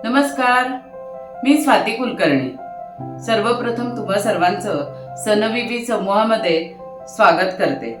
नमस्कार, मी स्वाती कुलकर्णी। सर्वप्रथम तुम्हा सर्वांचं सनविवी समूहामध्ये स्वागत करते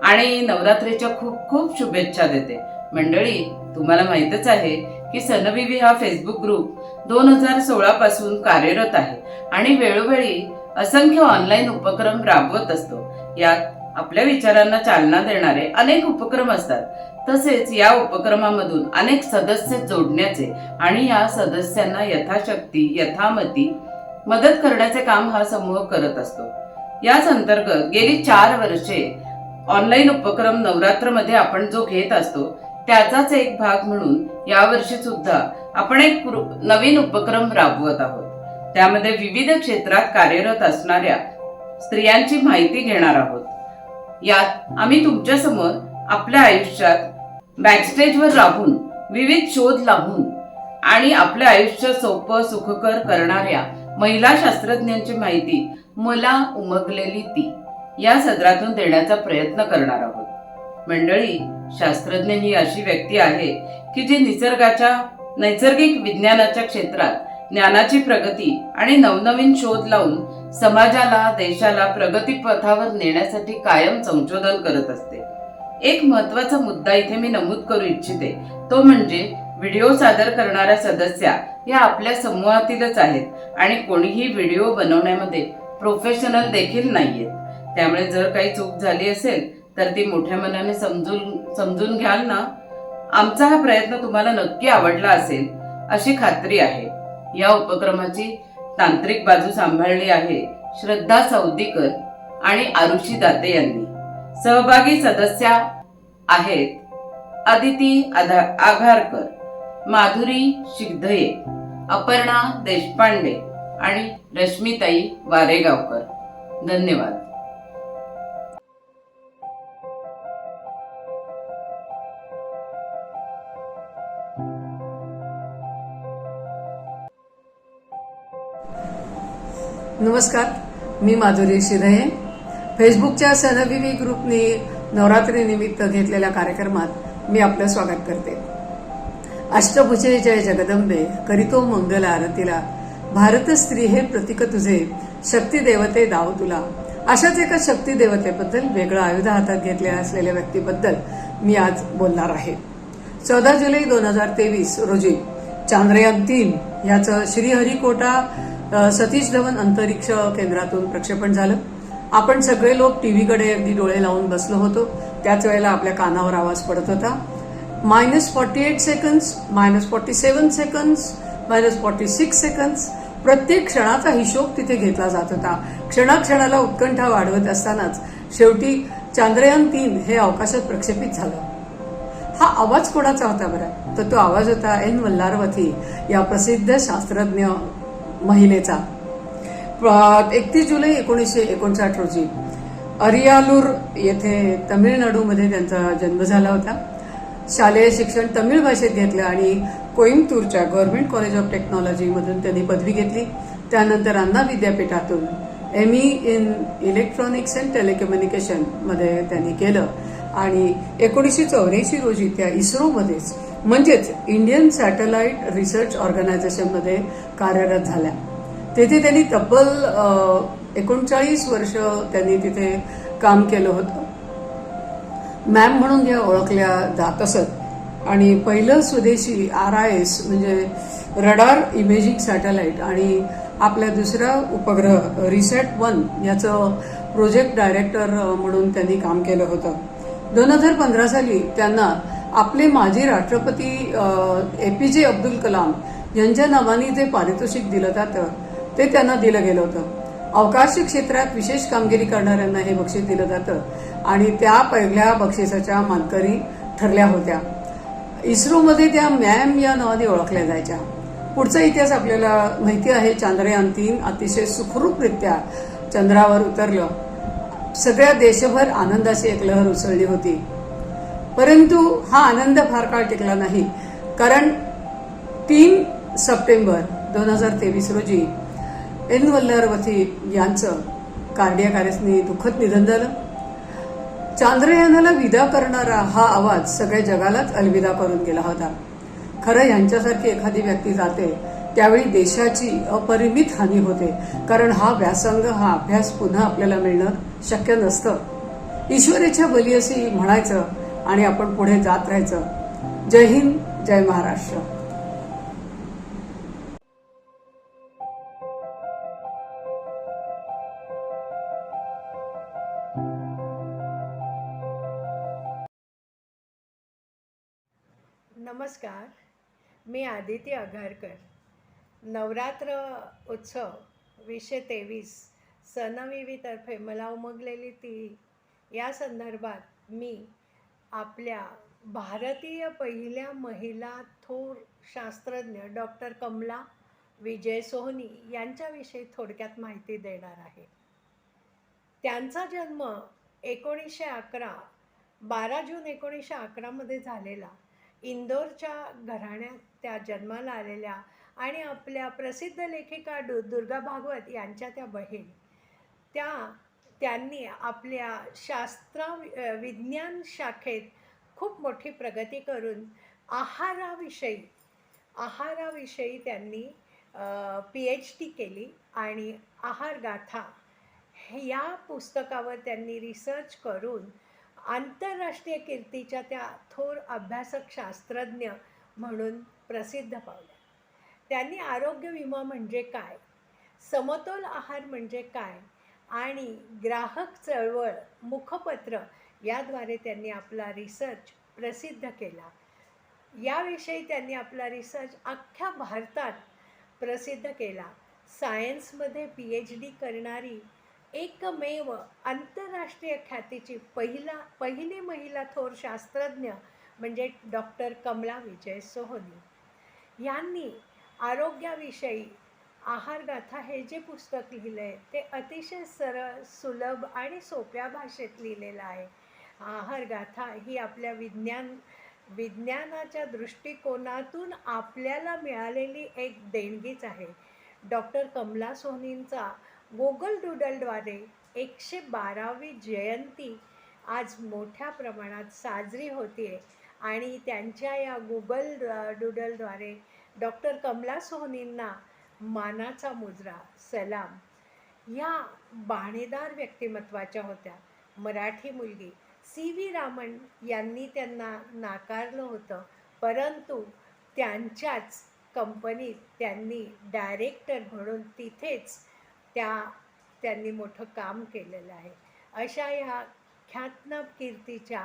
आणि नवरात्रीच्या खूप खूप शुभेच्छा देते। मंडळी, तुम्हाला माहितच आहे की सनविवी हा फेसबुक ग्रुप 2016 पासून कार्यरत आहे आणि वेळोवेळी असंख्य ऑनलाईन उपक्रम राबवत असतो। यात आपल्या विचारांना चालना देणारे अनेक उपक्रम असतात। तसेच या उपक्रमामधून अनेक सदस्य जोडण्याचे आणि या सदस्यांना यथाशक्ती यथामती मदत करण्याचे काम हा समूह करत असतो। याच अंतर्गत गेली 4 वर्षे ऑनलाईन उपक्रम नवरात्रमध्ये आपण जो घेत असतो त्याचाच एक भाग म्हणून यावर्षी सुद्धा आपण एक नवीन उपक्रम राबवत आहोत। त्यामध्ये विविध क्षेत्रात कार्यरत असणाऱ्या स्त्रियांची माहिती घेणार आहोत। यात आम्ही तुमच्या समोर आपल्या आयुष्यात बॅकस्टेजवर राहून विविध शोध लावून आणि आपले आयुष्य सोपं सुखकर करणाऱ्या महिला शास्त्रज्ञांची माहिती मला उमगलेली ती या सदरातून देण्याचा प्रयत्न करणार आहोत। मंडळी, शास्त्रज्ञ ही अशी व्यक्ती आहे की जी नैसर्गिक विज्ञानाच्या क्षेत्रात ज्ञानाची प्रगती आणि नवनवीन शोध लावून समाजाला देशाला प्रगती पथावर नेण्यासाठी कायम संशोधन करत असते। एक महत्त्वाचा मुद्दा इथे मी नमूद करू इच्छिते, तो म्हणजे व्हिडिओ सादर करणाऱ्या सदस्या या आपल्या समूहातीलच आहेत आणि कोणीही व्हिडिओ बनवण्यामध्ये प्रोफेशनल देखील नाहीयेत। त्यामुळे जर काही चूक झाली असेल तर ती मोठ्या मनाने समजून घ्याल ना। आमचा हा प्रयत्न तुम्हाला नक्की आवडला असेल अशी खात्री आहे। या उपक्रमाची तांत्रिक बाजू सांभाळली आहे श्रद्धा सौदीकर आणि आरुषी दाते यांनी। सहभागी सदस्या आहेत अदिती आघारकर, माधुरी शिगधये, अपर्णा देशपांडे आणि रश्मीताई वारेगावकर। धन्यवाद। नमस्कार, मी माधुरी शिगधये। फेसबुकच्या सनविवी ग्रुपने नवरात्री निमित्त घेतलेल्या कार्यक्रमात मी आपलं स्वागत करते। अष्टभुजे जय जगदंबे, करीतो मंगल आरतीला, भारत स्त्री हे प्रतीक तुझे, शक्ती देवते दाव तुला। अशाच एका शक्ती देवतेबद्दल वेगळं आयुध हातात घेतले असलेल्या व्यक्तीबद्दल मी आज बोलणार आहे। 14 जुलै 2023 रोजी चांद्रयान 3 याचं श्रीहरिकोटा सतीश धवन अंतरिक्ष केंद्रातून प्रक्षेपण झालं। आपण सगळे लोक टीव्हीकडे अगदी डोळे लावून बसलो होतो। त्याच वेळेला आपल्या कानावर आवाज पडत होता, -48 सेकंड्स, -47 सेकंड्स, -46 सेकंड्स। प्रत्येक क्षणाचा हिशोब तिथे घेतला जात होता। क्षणाक्षणाला उत्कंठा वाढवत असतानाच शेवटी चांद्रयान 3 हे अवकाशात प्रक्षेपित झालं। हा आवाज कोणाचा होता बरं? तर तो आवाज होता एन वल्लारवथी या प्रसिद्ध शास्त्रज्ञ महिलेचा। 31 जुलै 1959 रोजी अरियालूर येथे तमिळनाडूमध्ये त्यांचा जन्म झाला होता। शालेय शिक्षण तमिळ भाषेत घेतलं आणि कोईम्बतूरच्या गव्हर्नमेंट कॉलेज ऑफ टेक्नॉलॉजी मधून त्यांनी पदवी घेतली। त्यानंतर अण्णा विद्यापीठातून ME in electronics and telecommunication मध्ये त्यांनी केलं आणि 1984 रोजी त्या इस्रोमध्येच म्हणजेच इंडियन सॅटेलाइट रिसर्च ऑर्गनायझेशन मध्ये कार्यरत झाल्या। तेथे त्यांनी तब्बल 39 वर्ष त्यांनी तिथे काम केलं होतं। मॅम म्हणून त्या ओळखल्या जात असत आणि पहिलं स्वदेशी RIS म्हणजे रडार इमेजिंग सॅटेलाइट आणि आपल्या दुसरा उपग्रह रिसॅट-1 याचं प्रोजेक्ट डायरेक्टर म्हणून त्यांनी काम केलं होतं। 2015 साली त्यांना आपले माजी राष्ट्रपती APJ अब्दुल कलाम यांच्या नावाने जे पारितोषिक दिलं जातं ते त्यांना दिलं गेलं होतं। अवकाश क्षेत्रात विशेष कामगिरी करणाऱ्यांना हे बक्षीस दिलं जातं आणि त्या पहिल्या बक्षिसाच्या मानकरी ठरल्या होत्या। इस्रोमध्ये त्या मॅम या नावाने ओळखल्या जायच्या। पुढचा इतिहास आपल्याला माहिती आहे। चांद्रयान 3 अतिशय सुखरूपरित्या चंद्रावर उतरलं। सगळ्या देशभर आनंदाची एक लहर उसळली होती। परंतु हा आनंद फार काळ टिकला नाही, कारण 3 सप्टेंबर 2023 रोजी एन वल्लारवथी यांचं कार्डियक अरेस्टने दुःखद निधन झालं। चांद्रयानाला विदा करणारा हा आवाज सगळ्या जगालाच अलविदा करून गेला होता। खरं यांच्यासारखी एखादी व्यक्ती जाते त्यावेळी देशाची अपरिमित हानी होते, कारण हा व्यासंग, हा अभ्यास पुन्हा आपल्याला मिळणं शक्य नसतं. ईश्वरेच्या बली अशी म्हणायचं आणि आपण पुढे जात राहायचं. जय हिंद, जय महाराष्ट्र. नमस्कार, मी आदिती आघारकर. नवरात्र उत्सव 2023 सनविवीतर्फे मला उमगलेली ती या संदर्भात मी आपल्या भारतीय पहिल्या महिला थोर शास्त्रज्ञ डॉक्टर कमला विजय सोहनी यांच्याविषयी थोडक्यात माहिती देणार आहे. त्यांचा जन्म 1911 12 जून 1911 झालेला. इंदोरच्या घराण्यात त्या जन्माला आलेल्या आणि आपल्या प्रसिद्ध लेखिका दुर्गा भागवत यांच्या त्या बहीण. त्यांनी आपल्या विज्ञान शाखेत खूप मोठी प्रगती करून आहाराविषयी त्यांनी PhD केली आणि आहारगाथा या पुस्तकावर त्यांनी रिसर्च करून आंतरराष्ट्रीय कीर्तीच्या त्या थोर अभ्यासक शास्त्रज्ञ म्हणून प्रसिद्ध पावल्या. त्यांनी आरोग्य विमा म्हणजे काय, समतोल आहार म्हणजे काय आणि ग्राहक चळवळ मुखपत्र याद्वारे त्यांनी आपला रिसर्च प्रसिद्ध केला. याविषयी त्यांनी आपला रिसर्च अख्ख्या भारतात प्रसिद्ध केला. सायन्समध्ये PhD करणारी एकमेव आंतरराष्ट्रीय ख्यातीची पहिली महिला थोर शास्त्रज्ञ म्हणजे डॉक्टर कमला विजय सोहनी यांनी आरोग्याविषयी आहारगाथा हे जे पुस्तक लिहिलं आहे ते अतिशय सरळ, सुलभ आणि सोप्या भाषेत लिहिलेलं आहे. आहारगाथा ही आपल्या विज्ञानाच्या दृष्टिकोनातून आपल्याला मिळालेली एक देणगीच आहे. डॉक्टर कमला सोहनींचा गुगल डूडलद्वारे 112वी जयंती आज मोठ्या प्रमाणात साजरी होते आणि त्यांच्या या गुगल डूडलद्वारे डॉक्टर कमला सोहनींना मानाचा मुजरा, सलाम. या बाणेदार व्यक्तिमत्वाच्या होत्या. मराठी मुलगी CV रामन यांनी त्यांना नाकारलं होतं, परंतु त्यांच्याच कंपनीत त्यांनी डायरेक्टर म्हणून तिथेच त्यांनी मोठं काम केलेलं आहे. अशा ह्या ख्यातनाम कीर्तीच्या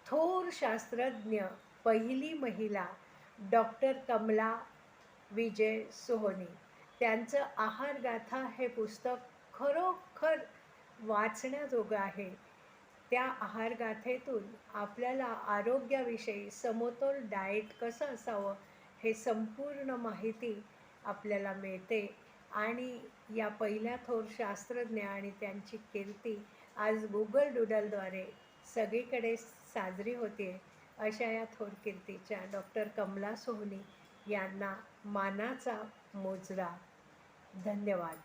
थोर शास्त्रज्ञ पहिली महिला डॉक्टर कमला विजय सोहनी. त्यांचं आहारगाथा हे पुस्तक खरोखर वाचण्याजोगं आहे. त्या आहारगाथेतून आपल्याला आरोग्याविषयी समतोल डाएट कसं असावं हे संपूर्ण माहिती आपल्याला मिळते आणि या पहिल्या थोर शास्त्रज्ञ आणि त्यांची कीर्ती आज गुगल डूडलद्वारे सगळीकडे साजरी होते. अशा या थोर कीर्तीच्या डॉक्टर कमला सोहनी यांना मानाचा मुजरा. धन्यवाद.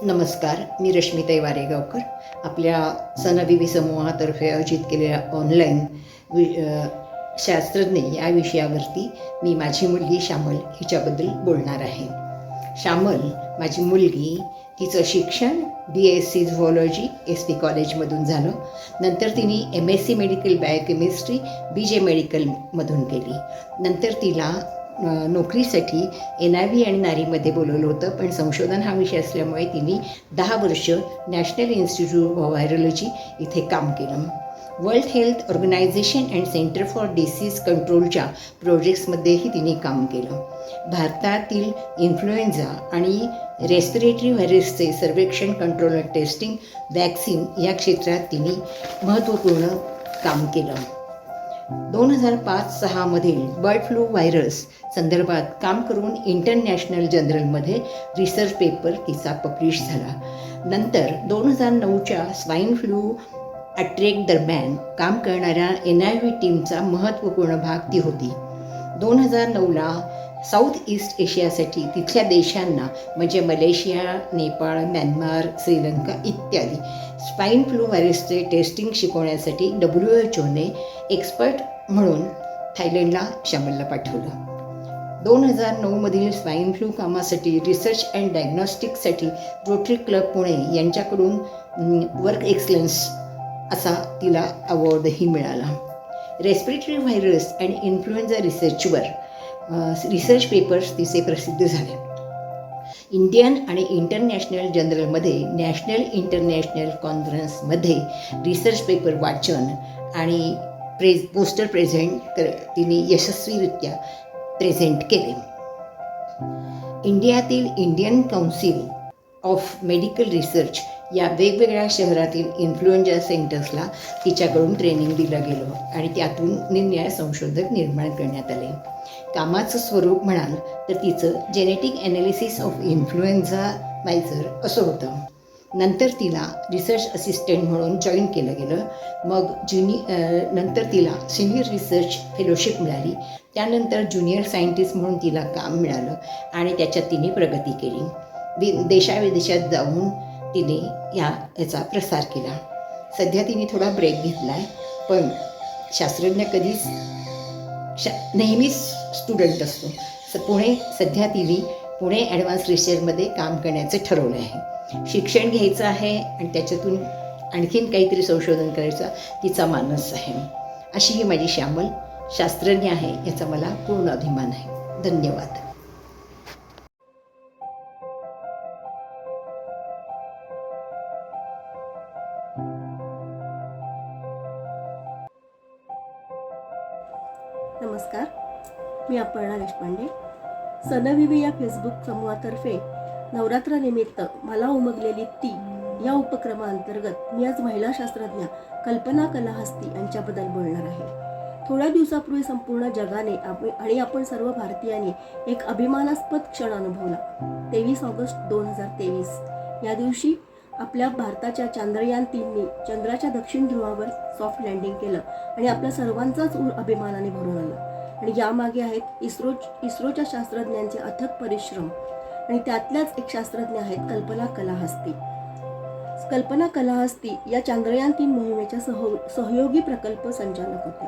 नमस्कार, मी रश्मिताई वारेगावकर. आपल्या सनविवी समूहातर्फे आयोजित केलेल्या ऑनलाईन शास्त्रज्ञ या विषयावरती मी माझी मुलगी श्यामल हिच्याबद्दल बोलणार आहे. श्यामल माझी मुलगी, तिचं शिक्षण BSc झुऑलॉजी SP कॉलेजमधून झालं. नंतर तिने MSc मेडिकल बायोकेमिस्ट्री BJ मेडिकलमधून केली. नंतर तिला नोकरीसाठी NIV आणि नारीमध्ये बोलवलं होतं, पण संशोधन हा विषय असल्यामुळे तिने 10 वर्ष नॅशनल इन्स्टिट्यूट ऑफ व्हायरोलॉजी इथे काम केलं. World Health Organization and Center for Disease कंट्रोलच्या प्रोजेक्ट्समध्येही तिने काम केलं. भारतातील इन्फ्लुएन्झा आणि रेस्पिरेटरी व्हायरसचे सर्वेक्षण, कंट्रोल आणि टेस्टिंग, वॅक्सिन या क्षेत्रात तिने महत्त्वपूर्ण काम केलं. 2005-06 मधील बर्ड फ्लू व्हायरस संदर्भात काम करून इंटरनॅशनल जर्नलमध्ये रिसर्च पेपर तिचा पब्लिश झाला. नंतर 2009च्या स्वाईन फ्लू अटॅक दरम्यान काम करणाऱ्या NIV टीमचा महत्त्वपूर्ण भाग ती होती. 2009ला साऊथ ईस्ट एशियासाठी तिथल्या देशांना म्हणजे मलेशिया, नेपाळ, म्यानमार, श्रीलंका इत्यादी स्वाईन फ्लू व्हायरसचे टेस्टिंग शिकवण्यासाठी WHOने एक्सपर्ट म्हणून थायलंडला शामलला पाठवलं. 2009मधील स्वाईन फ्लू कामासाठी रिसर्च अँड डायग्नॉस्टिक्ससाठी रोटरी क्लब पुणे यांच्याकडून वर्क एक्सलन्स असा तिला अवॉर्डही मिळाला. रेस्पिरेटरी व्हायरस अँड इन्फ्लुएन्झा रिसर्चवर रिसर्च पेपर्स तिचे प्रसिद्ध झाले. इंडियन आणि इंटरनॅशनल जर्नलमध्ये नॅशनल इंटरनॅशनल कॉन्फरन्समध्ये रिसर्च पेपर वाचन आणि पोस्टर प्रेझेंट तिने यशस्वीरित्या प्रेझेंट केले. इंडियातील Indian Council of Medical Research या वेगवेगळ्या शहरातील इन्फ्लुएन्झा सेंटर्सला तिच्याकडून ट्रेनिंग दिलं गेलं आणि त्यातून निरनिराळे संशोधक निर्माण करण्यात आले. कामाचं स्वरूप म्हणाल तर तिचं जेनेटिक ॲनालिसिस ऑफ इन्फ्लुएन्झा व्हायझर असं होतं. नंतर तिला रिसर्च असिस्टंट म्हणून जॉईन केलं गेलं. मग नंतर तिला सिनियर रिसर्च फेलोशिप मिळाली. त्यानंतर ज्युनियर सायंटिस्ट म्हणून तिला काम मिळालं आणि त्याच्यात तिने प्रगती केली. देशाविदेशात जाऊन तिने याचा प्रसार केला. सध्या तिने थोडा ब्रेक घेतला आहे, पण शास्त्रज्ञ कधीच नेहमीच स्टुडंट असतो. सध्या तिने पुणे ॲडव्हान्स रिसर्चमध्ये काम करण्याचं ठरवलं आहे. शिक्षण घ्यायचं आहे आणि त्याच्यातून आणखीन काहीतरी संशोधन करायचा तिचा मानस आहे. अशी ही माझी श्यामल शास्त्रज्ञ आहे, याचा मला पूर्ण अभिमान आहे. धन्यवाद. नमस्कार, मी अपर्णा देशपांडे. सनविवी या फेसबुक समूहातर्फे नवरात्रानिमित्त मला उमगलेली ती या उपक्रमाअंतर्गत मी आज महिला शास्त्रज्ञ कल्पना कलाहस्ती यांच्याबद्दल बोलणार आहे. थोड्या दिवसापूर्वी संपूर्ण जगाने आणि आपण सर्व भारतीयांनी एक अभिमानास्पद क्षण अनुभवला. 23 ऑगस्ट 2023 या दिवशी आपल्या भारताच्या चांद्रयान 3नी चंद्राच्या दक्षिण ध्रुवावर सॉफ्ट लँडिंग केलं आणि आपल्या सर्वांचाच ऊर अभिमानाने भरून आला. आणि यामागे आहेत इस्रोच्या शास्त्रज्ञांचे अथक परिश्रम आणि त्यातल्याच एक शास्त्रज्ञ आहेत कल्पना कलाहस्ती. कल्पना कलाहस्ती या चांद्रयान 3 मोहिमेच्या सहयोगी प्रकल्प संचालक होते.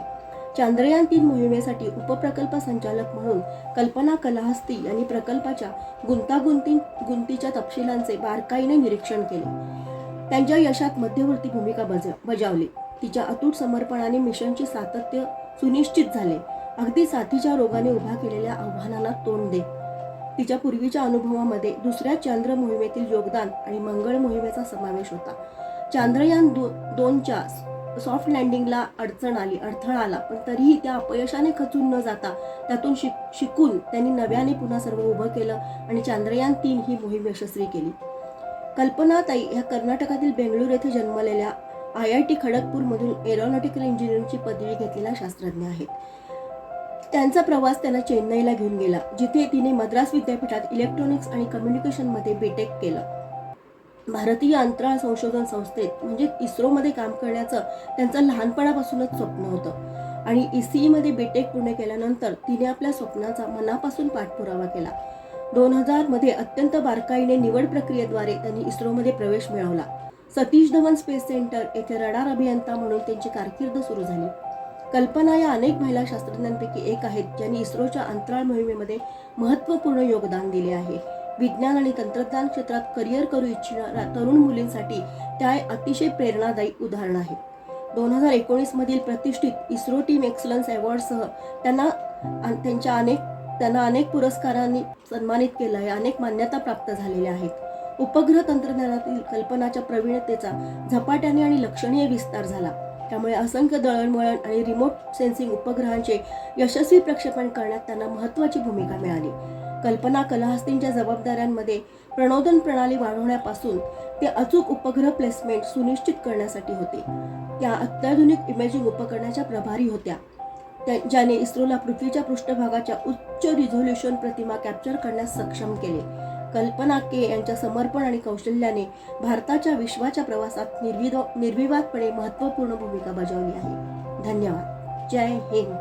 चांद्रयान 3 मोहिमेसाठी उपप्रकल्प संचालक म्हणून कल्पना कलाहस्ती यांनी प्रकल्पाच्या गुंतागुंतीच्या तपशिलांचे बारकाईने निरीक्षण केले. त्यांच्या यशात मध्यवर्ती भूमिका बजावली. तिच्या अतूट समर्पणाने मिशनचे सातत्य सुनिश्चित झाले. अगदी साथीच्या रोगाने उभा केलेल्या आव्हानांना तोंड देत तिच्या पूर्वीच्या अनुभवामध्ये दुसऱ्या चांद्र मोहिमेतील योगदान आणि मंगळ मोहिमेचा समावेश होता. चांद्रयान 2च्या सॉफ्ट लँडिंगला अडथळा आला, पण तरीही त्या अपयशाने खचून न जाता त्यातून शिकून त्यांनी नव्याने पुन्हा सर्व उभं केलं आणि चांद्रयान 3 ही मोहीम यशस्वी केली. कल्पनाताई ह्या कर्नाटकातील बेंगळूर येथे जन्मलेल्या IIT खडगपूरमधून एरोनॉटिकल इंजिनिअरिंगची पदवी घेतलेल्या शास्त्रज्ञ आहेत. त्यांचा प्रवास त्यांना चेन्नईला घेऊन गेला, जिथे तिने मद्रास विद्यापीठात इलेक्ट्रॉनिक्स आणि कम्युनिकेशनमध्ये BTech केलं. भारतीय अंतराळ संशोधन संस्थेत म्हणजे इस्रोमध्ये काम करण्याचं त्यांचं लहानपणापासूनच स्वप्न होतं आणि ECEमध्ये BTech पूर्ण केल्यानंतर तिने आपल्या स्वप्नाचा मनापासून पाठपुरावा केला. 2000मध्ये अत्यंत बारकाईने निवड प्रक्रियेद्वारे त्यांनी इस्रोमध्ये प्रवेश मिळवला. सतीश धवन स्पेस सेंटर येथे रडार अभियंता म्हणून त्यांची कारकीर्द सुरू झाली. कल्पना या अनेक महिला शास्त्रज्ञांपैकी एक आहेत ज्यांनी इस्रोच्या अंतराळ मोहिमेमध्ये महत्त्वपूर्ण योगदान दिले आहे. विज्ञान आणि तंत्रज्ञान क्षेत्रात करिअर करू इच्छिणाऱ्या तरुण मुलींसाठी त्या अतिशय प्रेरणादायी उदाहरण आहे. 2019मधील प्रतिष्ठित इस्रो टीम एक्सलन्स अवॉर्डसह त्यांना अनेक पुरस्कारांनी सन्मानित केलं आहे. अनेक मान्यता प्राप्त झालेल्या आहेत. उपग्रह तंत्रज्ञानातील कल्पनाच्या प्रवीणतेचा झपाट्याने आणि लक्षणीय विस्तार झाला. त्यामुळे असंख्य दळणवळण आणि रिमोट सेन्सिंग उपग्रहांचे यशस्वी प्रक्षेपण करण्यात त्यांना महत्त्वाची भूमिका मिळाली. कल्पना कलाहस्तींच्या जबाबदाऱ्यांमध्ये प्रणोदन प्रणाली वाढवण्यापासून ते अचूक उपग्रह प्लेसमेंट सुनिश्चित करण्यासाठी होते. त्या अत्याधुनिक इमेजिंग उपकरणाच्या प्रभारी होत्या, ज्याने इस्रोला पृथ्वीच्या पृष्ठभागाच्या उच्च रिझोल्युशन प्रतिमा कॅप्चर करण्यास सक्षम केले. कल्पना के यांच्या समर्पण आणि कौशल्याने भारताच्या विश्वाच्या प्रवासात निर्विवादपणे महत्त्वपूर्ण भूमिका बजावली आहे. धन्यवाद. जय हिंद.